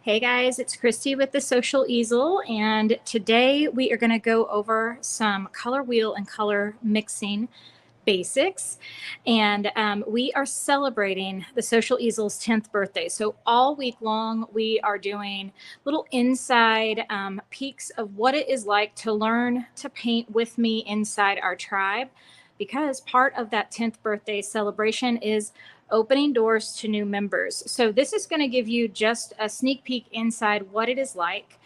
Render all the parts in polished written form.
Hey guys, it's Christie with the Social Easel, and today we are going to go over some color wheel and color mixing basics. And we are celebrating the Social Easel's 10th birthday. So all week long, we are doing little inside peeks of what it is like to learn to paint with me inside our tribe, because part of that 10th birthday celebration is opening doors to new members. So this is going to give you just a sneak peek inside what it is like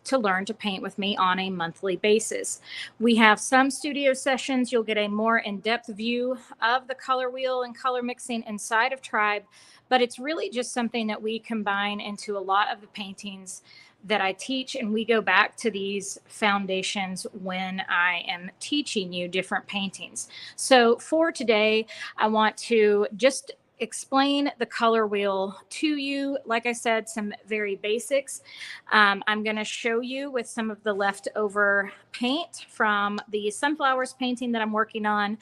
to learn to paint with me on a monthly basis. We have some studio sessions. You'll get a more in-depth view of the color wheel and color mixing inside of Tribe, but it's really just something that we combine into a lot of the paintings that I teach, and we go back to these foundations when I am teaching you different paintings. So for today, I want to just explain the color wheel to you. Like I said, some very basics. I'm going to show you with some of the leftover paint from the sunflowers painting that I'm working on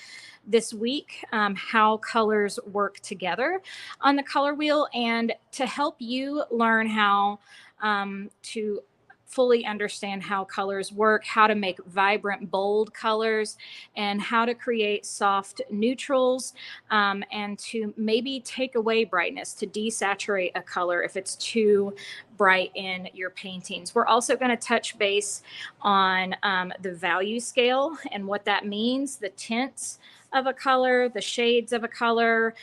this week, how colors work together on the color wheel, and to help you learn how to fully understand how colors work, how to make vibrant, bold colors, and how to create soft neutrals, and to maybe take away brightness, to desaturate a color if it's too bright in your paintings. We're also going to touch base on the value scale and what that means, the tints of a color, the shades of a color.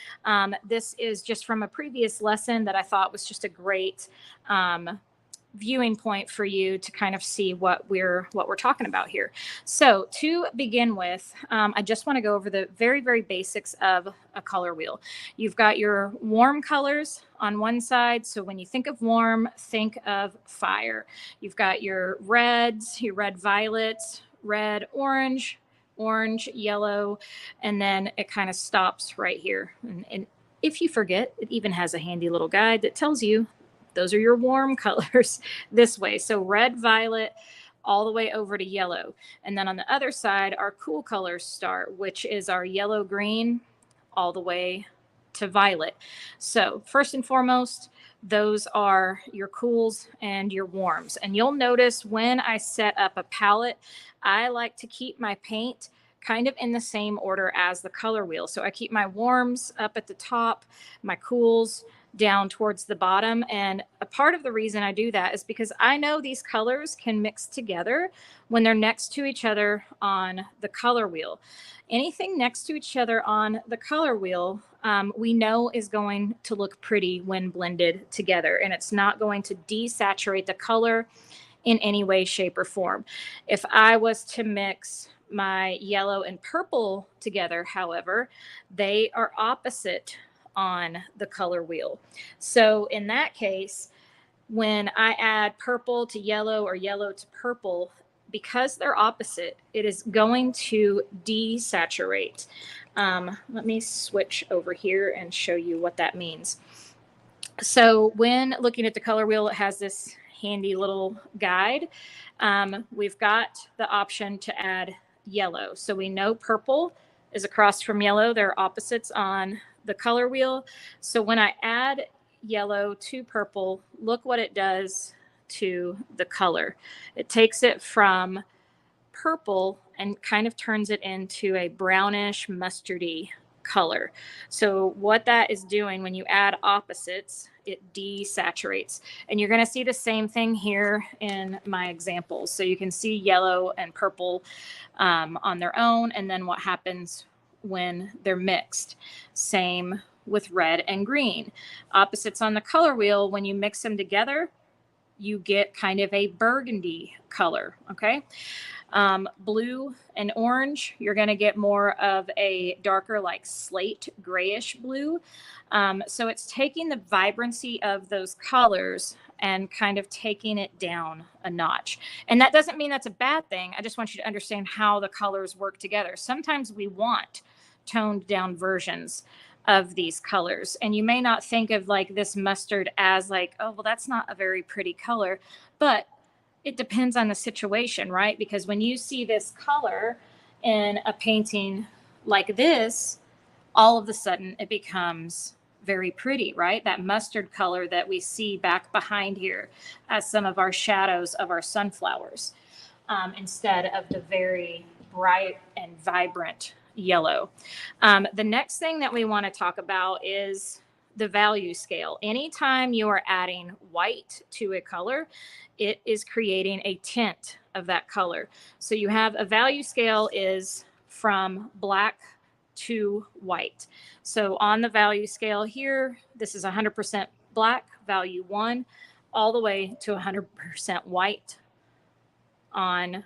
This is just from a previous lesson that I thought was just a great viewing point for you to kind of see what we're talking about here. So to begin with, I just want to go over the very, very basics of a color wheel. You've got your warm colors on one side. So when you think of warm, think of fire. You've got your reds, your red violets, red orange, orange yellow, and then it kind of stops right here. And if you forget, it even has a handy little guide that tells you those are your warm colors this way. So red, violet, all the way over to yellow. And then on the other side, our cool colors start, which is our yellow, green, all the way to violet. So first and foremost, those are your cools and your warms. And you'll notice when I set up a palette, I like to keep my paint kind of in the same order as the color wheel. So I keep my warms up at the top, my cools down towards the bottom. And a part of the reason I do that is because I know these colors can mix together when they're next to each other on the color wheel. Anything next to each other on the color wheel, we know is going to look pretty when blended together, and it's not going to desaturate the color in any way, shape, or form. If I was to mix my yellow and purple together, however, they are opposite on the color wheel. So in that case, when I add purple to yellow or yellow to purple, because they're opposite, it is going to desaturate. Let me switch over here and show you what that means. So when looking at the color wheel, it has this handy little guide. We've got the option to add yellow. So we know purple is across from yellow. They're opposites on the color wheel. So when I add yellow to purple, look what it does to the color. It takes it from purple and kind of turns it into a brownish mustardy color. So what that is doing when you add opposites, it desaturates. And you're going to see the same thing here in my examples. So you can see yellow and purple on their own, and then what happens when they're mixed. Same with red and green. Opposites on the color wheel, when you mix them together, you get kind of a burgundy color, okay? Blue and orange, you're going to get more of a darker, like slate grayish blue. So it's taking the vibrancy of those colors and kind of taking it down a notch. And that doesn't mean that's a bad thing. I just want you to understand how the colors work together. Sometimes we want toned down versions of these colors, and you may not think of like this mustard as like, oh, well, that's not a very pretty color, but it depends on the situation, right? Because when you see this color in a painting like this, all of a sudden it becomes very pretty, right? That mustard color that we see back behind here as some of our shadows of our sunflowers, instead of the very bright and vibrant yellow. The next thing that we want to talk about is the value scale. Anytime you are adding white to a color, it is creating a tint of that color. So you have a value scale is from black to white. So on the value scale here, this is 100% black, value 1, all the way to 100% white on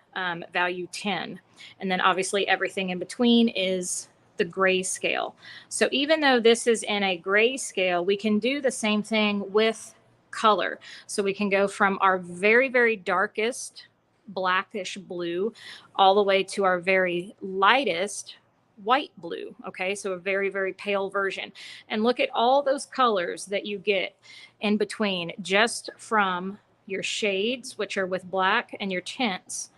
value 10. And then obviously everything in between is the gray scale. So even though this is in a gray scale, we can do the same thing with color. So we can go from our very, very darkest blackish blue all the way to our very lightest white blue. Okay, so a very, very pale version. And look at all those colors that you get in between just from your shades, which are with black, and your tints,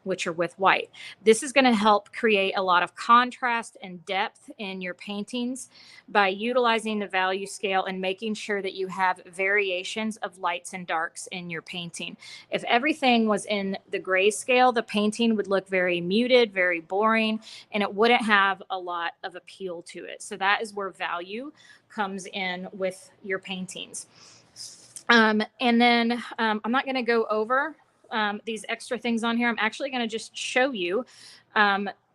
which are with white. This is going to help create a lot of contrast and depth in your paintings by utilizing the value scale and making sure that you have variations of lights and darks in your painting. If everything was in the gray scale, the painting would look very muted, very boring, and it wouldn't have a lot of appeal to it. So that is where value comes in with your paintings. And then I'm not going to go over these extra things on here. I'm actually going to just show you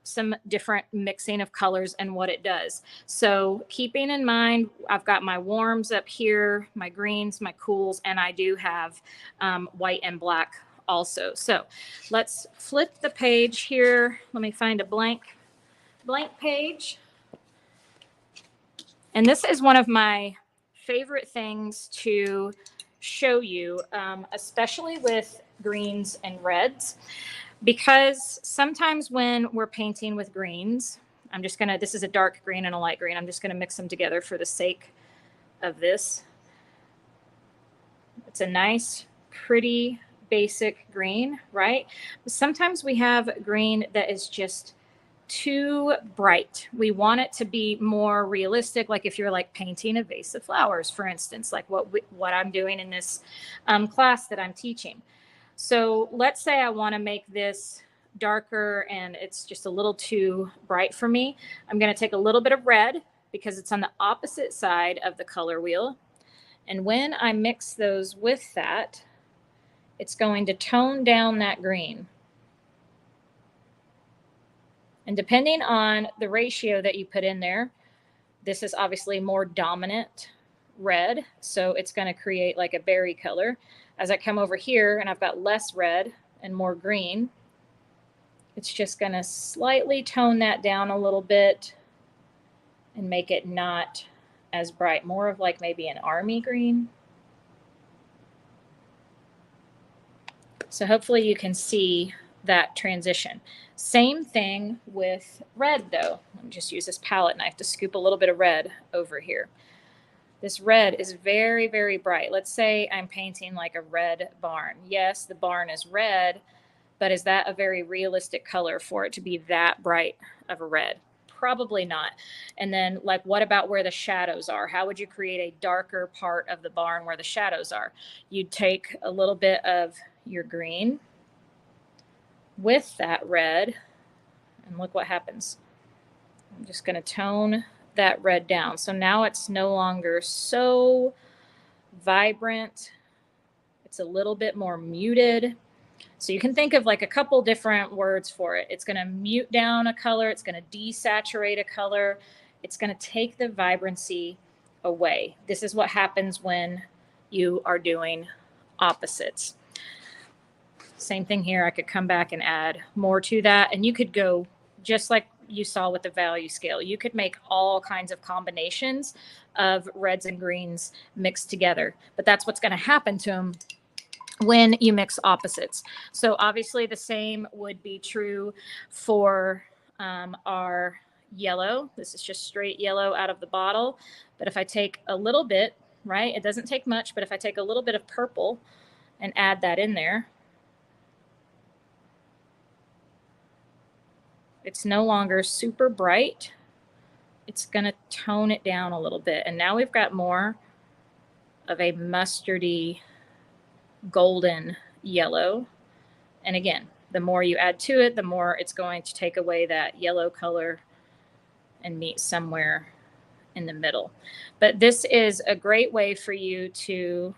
some different mixing of colors and what it does. So keeping in mind, I've got my warms up here, my greens, my cools, and I do have white and black also. So let's flip the page here. Let me find a blank page. And this is one of my favorite things to show you, especially with greens and reds, because sometimes when we're painting with greens, this is a dark green and a light green. I'm just gonna mix them together for the sake of this. It's a nice, pretty, basic green, right? Sometimes we have green that is just too bright. We want it to be more realistic, like if you're like painting a vase of flowers, for instance, like what I'm doing in this class that I'm teaching. So let's say I want to make this darker and it's just a little too bright for me. I'm going to take a little bit of red because it's on the opposite side of the color wheel. And when I mix those with that, it's going to tone down that green. And depending on the ratio that you put in there, this is obviously more dominant red. So it's going to create like a berry color. As I come over here and I've got less red and more green, it's just going to slightly tone that down a little bit and make it not as bright, more of like maybe an army green. So hopefully you can see that transition. Same thing with red though. Let me just use this palette knife to scoop a little bit of red over here. This red is very, very bright. Let's say I'm painting like a red barn. Yes, the barn is red, but is that a very realistic color for it to be that bright of a red? Probably not. And then like, what about where the shadows are? How would you create a darker part of the barn where the shadows are? You'd take a little bit of your green with that red, and look what happens. I'm just going to tone that red down. So now it's no longer so vibrant. It's a little bit more muted. So you can think of like a couple different words for it. It's going to mute down a color. It's going to desaturate a color. It's going to take the vibrancy away. This is what happens when you are doing opposites. Same thing here. I could come back and add more to that. And you could go just like you saw with the value scale. You could make all kinds of combinations of reds and greens mixed together. But that's what's going to happen to them when you mix opposites. So obviously the same would be true for our yellow. This is just straight yellow out of the bottle. But if I take a little bit, right, it doesn't take much, but if I take a little bit of purple and add that in there, it's no longer super bright, it's going to tone it down a little bit. And now we've got more of a mustardy golden yellow. And again, the more you add to it, the more it's going to take away that yellow color and meet somewhere in the middle. But this is a great way for you to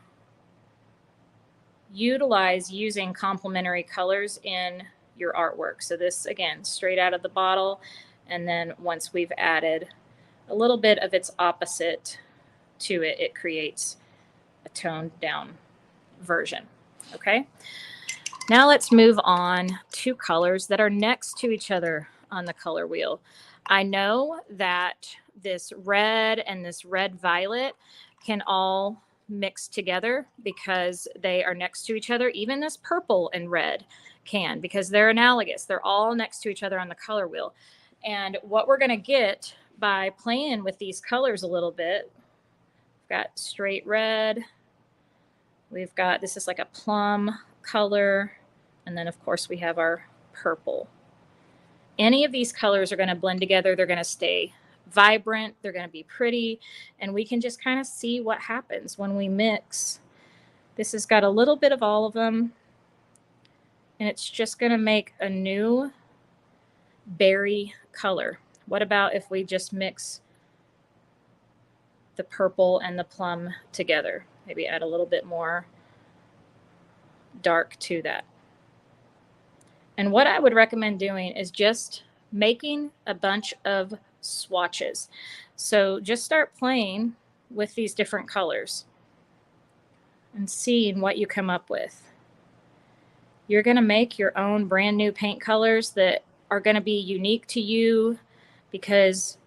utilize using complementary colors in your artwork. So this, again, straight out of the bottle. And then once we've added a little bit of its opposite to it, it creates a toned down version. Okay. Now let's move on to colors that are next to each other on the color wheel. I know that this red and this red violet can all mix together because they are next to each other. Even this purple and red can, because they're analogous. They're all next to each other on the color wheel. And what we're going to get by playing with these colors a little bit, we've got straight red. We've got, this is like a plum color. And then of course we have our purple. Any of these colors are going to blend together. They're going to stay vibrant. They're going to be pretty. And we can just kind of see what happens when we mix. This has got a little bit of all of them. And it's just going to make a new berry color. What about if we just mix the purple and the plum together? Maybe add a little bit more dark to that. And what I would recommend doing is just making a bunch of swatches. So just start playing with these different colors and seeing what you come up with. You're going to make your own brand new paint colors that are going to be unique to you because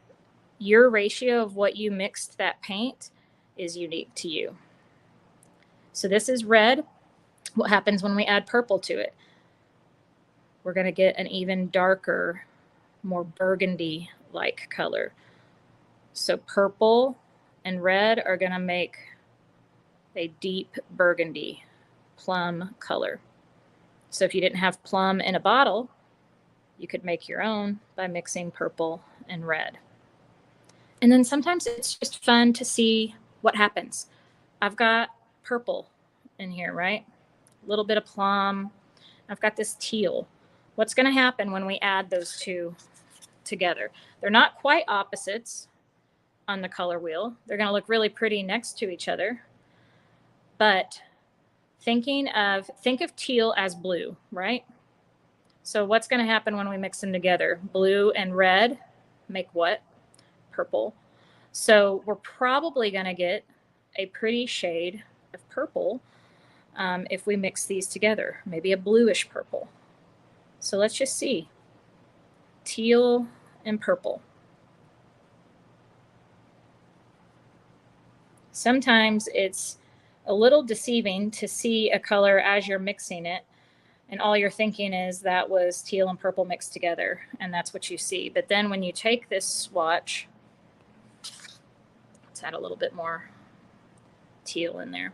your ratio of what you mixed that paint is unique to you. So this is red. What happens when we add purple to it? We're going to get an even darker, more burgundy-like color. So purple and red are going to make a deep burgundy plum color. So if you didn't have plum in a bottle, you could make your own by mixing purple and red. And then sometimes it's just fun to see what happens. I've got purple in here, right? A little bit of plum. I've got this teal. What's going to happen when we add those two together? They're not quite opposites on the color wheel. They're going to look really pretty next to each other. But think of teal as blue, right? So what's going to happen when we mix them together? Blue and red make what? Purple. So we're probably going to get a pretty shade of purple if we mix these together, maybe a bluish purple. So let's just see. Teal and purple. Sometimes it's a little deceiving to see a color as you're mixing it, and all you're thinking is that was teal and purple mixed together, and that's what you see. But then when you take this swatch, let's add a little bit more teal in there,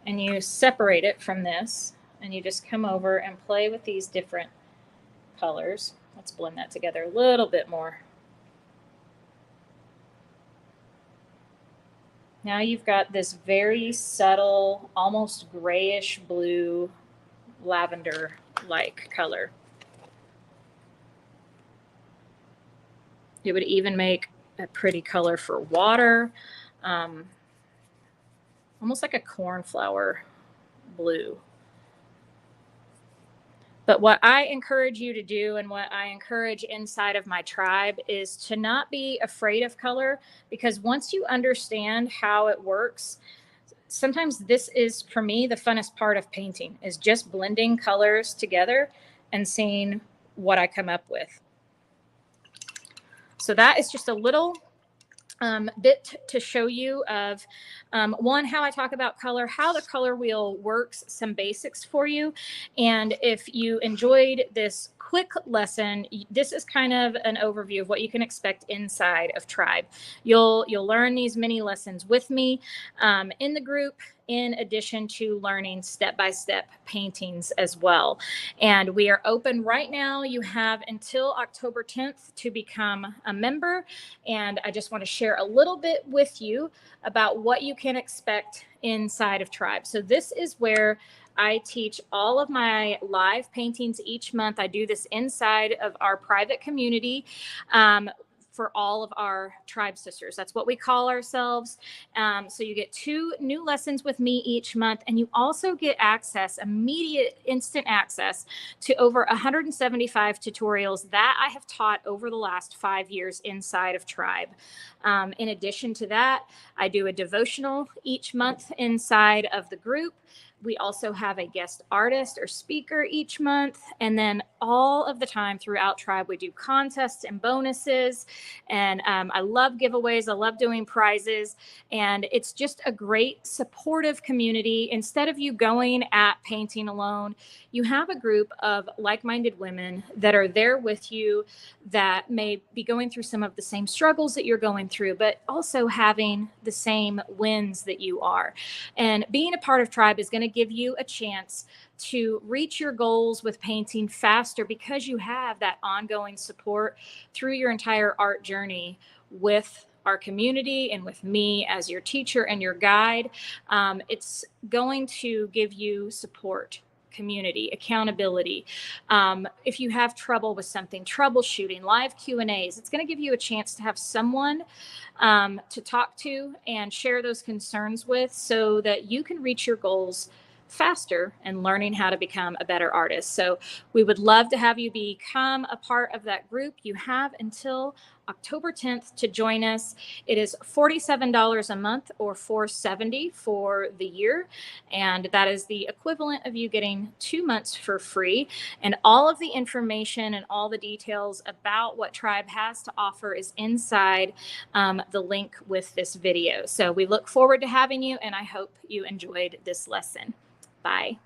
and you separate it from this, and you just come over and play with these different colors. Let's blend that together a little bit more. Now you've got this very subtle, almost grayish blue, lavender-like color. It would even make a pretty color for water, almost like a cornflower blue. But what I encourage you to do, and what I encourage inside of my tribe, is to not be afraid of color, because once you understand how it works, sometimes this is, for me, the funnest part of painting, is just blending colors together and seeing what I come up with. So that is just a little bit to show you of one, how I talk about color, how the color wheel works, some basics for you. And if you enjoyed this quick lesson, this is kind of an overview of what you can expect inside of Tribe. You'll learn these mini lessons with me in the group, in addition to learning step-by-step paintings as well. And we are open right now. You have until October 10th to become a member. And I just want to share a little bit with you about what you can expect inside of Tribe. So this is where I teach all of my live paintings each month. I do this inside of our private community. For all of our tribe sisters. That's what we call ourselves. So you get 2 new lessons with me each month, and you also get access, immediate, instant access to over 175 tutorials that I have taught over the last 5 years inside of Tribe. In addition to that, I do a devotional each month inside of the group. We also have a guest artist or speaker each month. And then all of the time throughout Tribe, we do contests and bonuses. And I love giveaways. I love doing prizes. And it's just a great supportive community. Instead of you going at painting alone, you have a group of like-minded women that are there with you that may be going through some of the same struggles that you're going through, but also having the same wins that you are. And being a part of Tribe is going to give you a chance to reach your goals with painting faster because you have that ongoing support through your entire art journey with our community and with me as your teacher and your guide. It's going to give you support, community, accountability. If you have trouble with something, troubleshooting, live Q&As, it's going to give you a chance to have someone to talk to and share those concerns with so that you can reach your goals faster and learning how to become a better artist. So we would love to have you become a part of that group. You have until October 10th to join us. It is $47 a month or $470 for the year. And that is the equivalent of you getting 2 months for free. And all of the information and all the details about what Tribe has to offer is inside the link with this video. So we look forward to having you, and I hope you enjoyed this lesson. Bye.